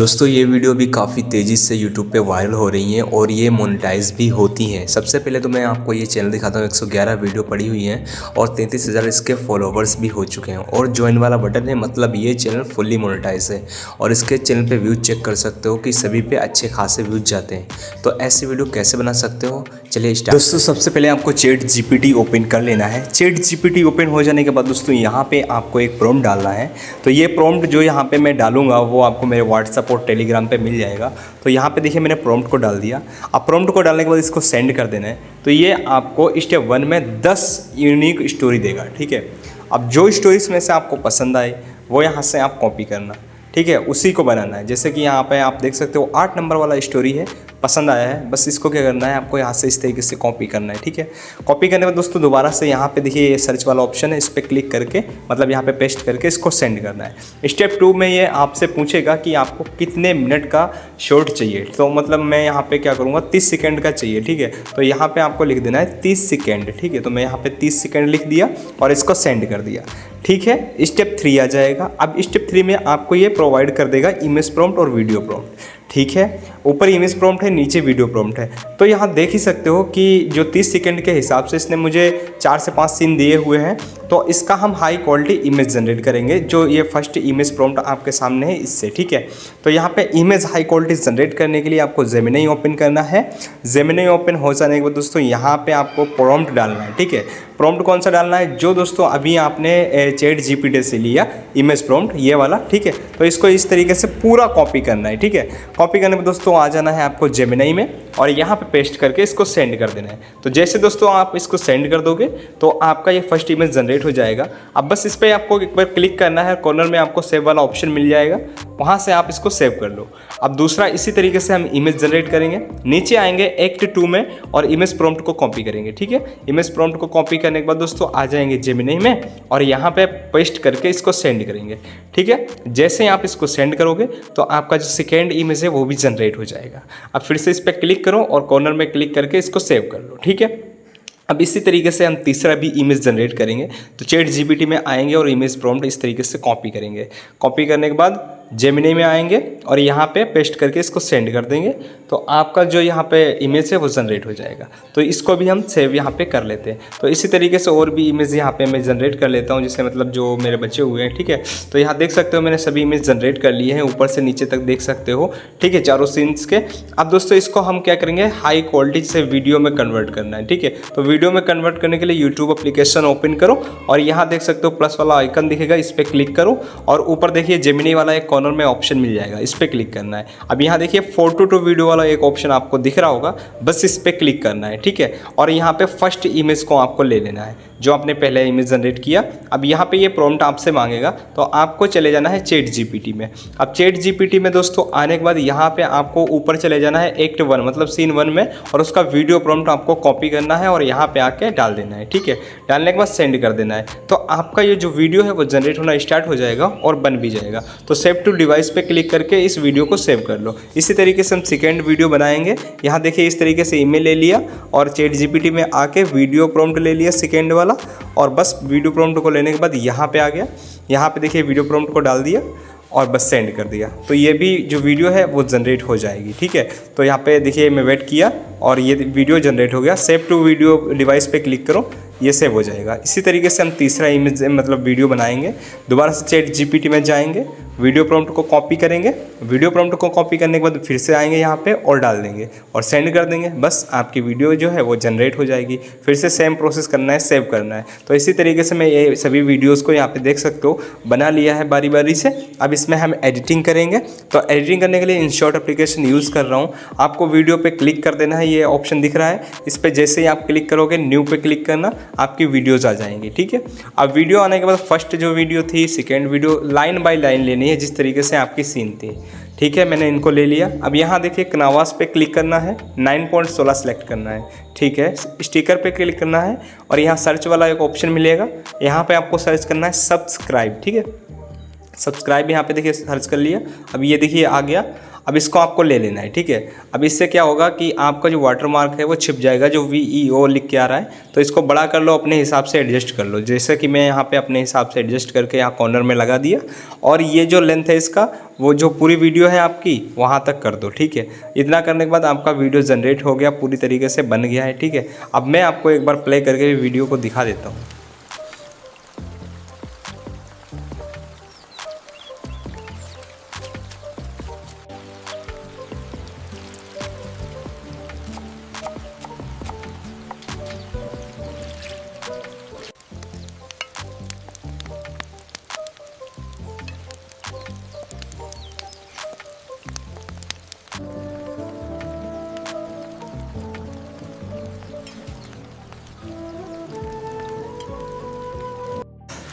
दोस्तों ये वीडियो भी काफ़ी तेज़ी से यूट्यूब पे वायरल हो रही हैं और ये मोनेटाइज भी होती हैं। सबसे पहले तो मैं आपको ये चैनल दिखाता हूँ। 111 वीडियो पड़ी हुई हैं और 33,000 इसके फॉलोवर्स भी हो चुके हैं और ज्वाइन वाला बटन है, मतलब ये चैनल फुल्ली मोनेटाइज है। और इसके चैनल पे व्यूज़ चेक कर सकते हो कि सभी पे अच्छे खासे व्यूज़ जाते हैं। तो ऐसी वीडियो कैसे बना सकते हो, चलिए स्टार्ट। दोस्तों सबसे पहले आपको चैट जीपीटी ओपन कर लेना है। चैट जीपीटी ओपन हो जाने के बाद दोस्तों यहाँ पे आपको एक प्रॉम्प्ट डालना है। तो ये प्रॉम्प्ट जो यहाँ पे मैं डालूंगा वो आपको मेरे व्हाट्सएप और टेलीग्राम पे मिल जाएगा। तो यहाँ पे देखिए मैंने प्रॉम्प्ट को डाल दिया। अब प्रॉम्प्ट को डालने के बाद इसको सेंड कर देना है। तो ये आपको स्टेप 1 में 10 यूनिक स्टोरी देगा, ठीक है। अब जो स्टोरीज में से आपको पसंद आए वो यहाँ से आप कॉपी करना, ठीक है, उसी को बनाना है। जैसे कि यहाँ पे आप देख सकते हो 8 नंबर वाला स्टोरी है, पसंद आया है, बस इसको क्या करना है, आपको यहाँ से इस तरीके से कॉपी करना है, ठीक है। कॉपी करने के बाद दोस्तों दोबारा से यहाँ पे देखिए ये सर्च वाला ऑप्शन है, इस पर क्लिक करके मतलब यहाँ पे पेस्ट करके इसको सेंड करना है। स्टेप 2 में ये आपसे पूछेगा कि आपको कितने मिनट का शॉर्ट चाहिए। तो मतलब मैं यहाँ पे क्या करूँगा, 30 सेकेंड का चाहिए, ठीक है। तो यहाँ पर आपको लिख देना है 30 सेकेंड, ठीक है। तो मैं यहाँ पर 30 सेकेंड लिख दिया और इसको सेंड कर दिया, ठीक है। स्टेप 3 आ जाएगा। अब स्टेप 3 में आपको ये प्रोवाइड कर देगा इमेज प्रॉम्प्ट और वीडियो प्रॉम्प्ट, ठीक है। ऊपर इमेज प्रॉम्प्ट है, नीचे वीडियो प्रॉम्प्ट है। तो यहाँ देख ही सकते हो कि जो 30 सेकंड के हिसाब से इसने मुझे 4 से 5 सीन दिए हुए हैं। तो इसका हम हाई क्वालिटी इमेज जनरेट करेंगे, जो ये फर्स्ट इमेज प्रॉम्प्ट आपके सामने है इससे, ठीक है। तो यहाँ पे इमेज हाई क्वालिटी जनरेट करने के लिए आपको जेमिनी ओपन करना है। जेमिनी ओपन हो जाने के बाद दोस्तों यहाँ पे आपको प्रॉम्प्ट डालना है, ठीक है। प्रॉम्प्ट कौन सा डालना है, जो दोस्तों अभी आपने चैट जीपीटी से लिया इमेज प्रॉम्प्ट, ये वाला, ठीक है। तो इसको इस तरीके से पूरा कॉपी करना है, ठीक है। कॉपी करने में दोस्तों आ जाना है आपको जेमिनी में और यहाँ पे पेस्ट करके इसको सेंड कर देना है। तो जैसे दोस्तों आप इसको सेंड कर दोगे तो आपका ये फर्स्ट इमेज जनरेट हो जाएगा। अब बस इस पर आपको एक बार क्लिक करना है, कॉर्नर में आपको सेव वाला ऑप्शन मिल जाएगा, वहाँ से आप इसको सेव कर लो। अब दूसरा इसी तरीके से हम इमेज जनरेट करेंगे। नीचे आएंगे एक्ट 2 में और इमेज प्रॉम्प्ट को कॉपी करेंगे, ठीक है। इमेज प्रॉम्प्ट को कॉपी करने के बाद दोस्तों आ जाएंगे जेमिनी में और यहाँ पे पेस्ट करके इसको सेंड करेंगे, ठीक है। जैसे आप इसको सेंड करोगे तो आपका जो सेकेंड इमेज है वो भी जनरेट हो जाएगा। अब फिर से इस पर क्लिक करो और कॉर्नर में क्लिक करके इसको सेव कर लो, ठीक है। अब इसी तरीके से हम तीसरा भी इमेज जनरेट करेंगे। तो चैट जीपीटी में आएंगे और इमेज प्रॉम्प्ट इस तरीके से कॉपी करेंगे। कॉपी करने के बाद जेमिनी में आएंगे और यहाँ पे पेस्ट करके इसको सेंड कर देंगे। तो आपका जो यहाँ पे इमेज है वो जनरेट हो जाएगा। तो इसको भी हम सेव यहाँ पे कर लेते हैं। तो इसी तरीके से और भी इमेज यहाँ पे मैं जनरेट कर लेता हूँ, जिससे मतलब जो मेरे बचे हुए हैं, ठीक है। तो यहाँ देख सकते हो मैंने सभी इमेज जनरेट कर लिए हैं, ऊपर से नीचे तक देख सकते हो, ठीक है, चारों सीन्स के। अब दोस्तों इसको हम क्या करेंगे, हाई क्वालिटी से वीडियो में कन्वर्ट करना है, ठीक है। तो वीडियो में कन्वर्ट करने के लिए यूट्यूब एप्लीकेशन ओपन करो और यहाँ देख सकते हो प्लस वाला आइकन दिखेगा, इस पर क्लिक करो और ऊपर देखिए जेमिनी वाला एक कॉर्नर में ऑप्शन मिल जाएगा, इस पर क्लिक करना है। अब यहाँ देखिए फोटो टू वीडियो वाला एक ऑप्शन आपको दिख रहा होगा, बस इस पर क्लिक करना है, ठीक है। और यहाँ पे फर्स्ट इमेज को आपको ले लेना है, जो आपने पहले इमेज जनरेट किया। अब यहाँ पे ये प्रॉम्प्ट आपसे मांगेगा तो आपको चले जाना है चैट जीपीटी में। अब चैट जीपीटी में दोस्तों आने के बाद यहाँ पे आपको ऊपर चले जाना है एक्ट 1 मतलब सीन 1 में और उसका वीडियो प्रॉम्प्ट आपको कॉपी करना है और यहाँ पे आके डाल देना है, ठीक है। डालने के बाद सेंड कर देना है। तो आपका ये जो वीडियो है वो जनरेट होना स्टार्ट हो जाएगा और बन भी जाएगा। तो सेव टू डिवाइस पे क्लिक करके इस वीडियो को सेव कर लो। इसी तरीके से हम सेकेंड वीडियो बनाएंगे। यहाँ देखिए इस तरीके से ईमेल ले लिया और चैट जीपीटी में आके वीडियो प्रॉम्प्ट ले लिया सेकेंड वाला और बस वीडियो प्रॉम्प्ट को लेने के बाद यहाँ पे आ गया। यहाँ पे देखिए वीडियो प्रॉम्प्ट को डाल दिया और बस सेंड कर दिया। तो ये भी जो वीडियो है वो जनरेट हो जाएगी, ठीक है। तो यहाँ पे देखिए मैं वेट किया और ये वीडियो जनरेट हो गया। सेव टू वीडियो डिवाइस पे क्लिक करो, ये सेव हो जाएगा। इसी तरीके से हम तीसरा इमेज मतलब वीडियो बनाएंगे। दोबारा से चैट जीपीटी में जाएंगे, वीडियो प्रॉम्प्ट को कॉपी करेंगे। वीडियो प्रॉम्प्ट को कॉपी करने के बाद फिर से आएंगे यहाँ पे और डाल देंगे और सेंड कर देंगे। बस आपकी वीडियो जो है वो जनरेट हो जाएगी। फिर से सेम प्रोसेस करना है, सेव करना है। तो इसी तरीके से मैं ये सभी वीडियोज़ को यहाँ पे देख सकते हो बना लिया है बारी बारी से। अब इसमें हम एडिटिंग करेंगे। तो एडिटिंग करने के लिए InShot एप्लीकेशन यूज़ कर रहा हूँ। आपको वीडियो पे क्लिक कर देना है, ये ऑप्शन दिख रहा है, इस पर जैसे ही आप क्लिक करोगे न्यू पे क्लिक करना, आपकी वीडियोज़ आ जाएंगी, ठीक है। अब वीडियो आने के बाद फर्स्ट जो वीडियो थी, second video line by line लेनी है जिस तरीके से आपकी सीन थी, ठीक है। मैंने इनको ले लिया। अब यहाँ देखिए कनावास पे क्लिक करना है, 9.16 सेलेक्ट करना है, ठीक है। स्टिकर पे क्लिक करना है और यहाँ सर्च वाला एक ऑप्शन मिलेगा, यहाँ पे आपको सर्च करना है सब्सक्राइब, ठीक है। सब्सक्राइब यहाँ पे देखिए सर्च कर लिया, अब ये देखिए आ गया। अब इसको आपको ले लेना है, ठीक है। अब इससे क्या होगा कि आपका जो वाटरमार्क है वो छिप जाएगा, जो VEO लिख के आ रहा है। तो इसको बड़ा कर लो, अपने हिसाब से एडजस्ट कर लो, जैसे कि मैं यहाँ पे अपने हिसाब से एडजस्ट करके यहाँ कॉर्नर में लगा दिया। और ये जो लेंथ है इसका, वो जो पूरी वीडियो है आपकी वहाँ तक कर दो, ठीक है। इतना करने के बाद आपका वीडियो जनरेट हो गया, पूरी तरीके से बन गया है, ठीक है। अब मैं आपको एक बार प्ले करके वीडियो को दिखा देता हूँ।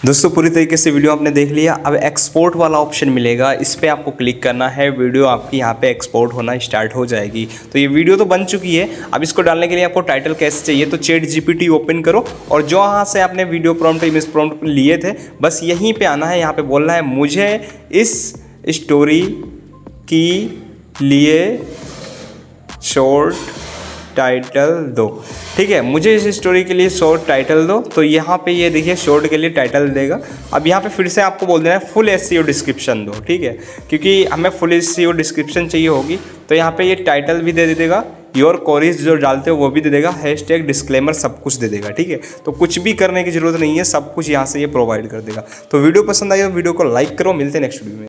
दोस्तों पूरी तरीके से वीडियो आपने देख लिया। अब एक्सपोर्ट वाला ऑप्शन मिलेगा, इस पर आपको क्लिक करना है। वीडियो आपकी यहाँ पे एक्सपोर्ट होना स्टार्ट हो जाएगी। तो ये वीडियो तो बन चुकी है। अब इसको डालने के लिए आपको टाइटल कैसे चाहिए, तो ChatGPT ओपन करो और जो यहाँ से आपने वीडियो प्रॉम्प्ट, इमेज प्रॉम्प्ट लिए थे, बस यहीं पर आना है। यहाँ पर बोलना है मुझे इस स्टोरी की लिए शॉर्ट टाइटल दो, ठीक है। मुझे इस स्टोरी के लिए शॉर्ट टाइटल दो। तो यहाँ पे ये देखिए शॉर्ट के लिए टाइटल देगा। अब यहाँ पे फिर से आपको बोल देना है फुल SEO डिस्क्रिप्शन दो, ठीक है, क्योंकि हमें फुल SEO डिस्क्रिप्शन चाहिए होगी। तो यहाँ पे ये टाइटल भी दे देगा, योर क्वेरीज जो डालते हो वो भी दे देगा, हैशटैग डिस्क्लेमर सब कुछ दे देगा, ठीक है। तो कुछ भी करने की ज़रूरत नहीं है, सब कुछ यहाँ से ये प्रोवाइड कर देगा। तो वीडियो पसंद आई तो वीडियो को लाइक करो, मिलते हैं नेक्स्ट वीडियो में।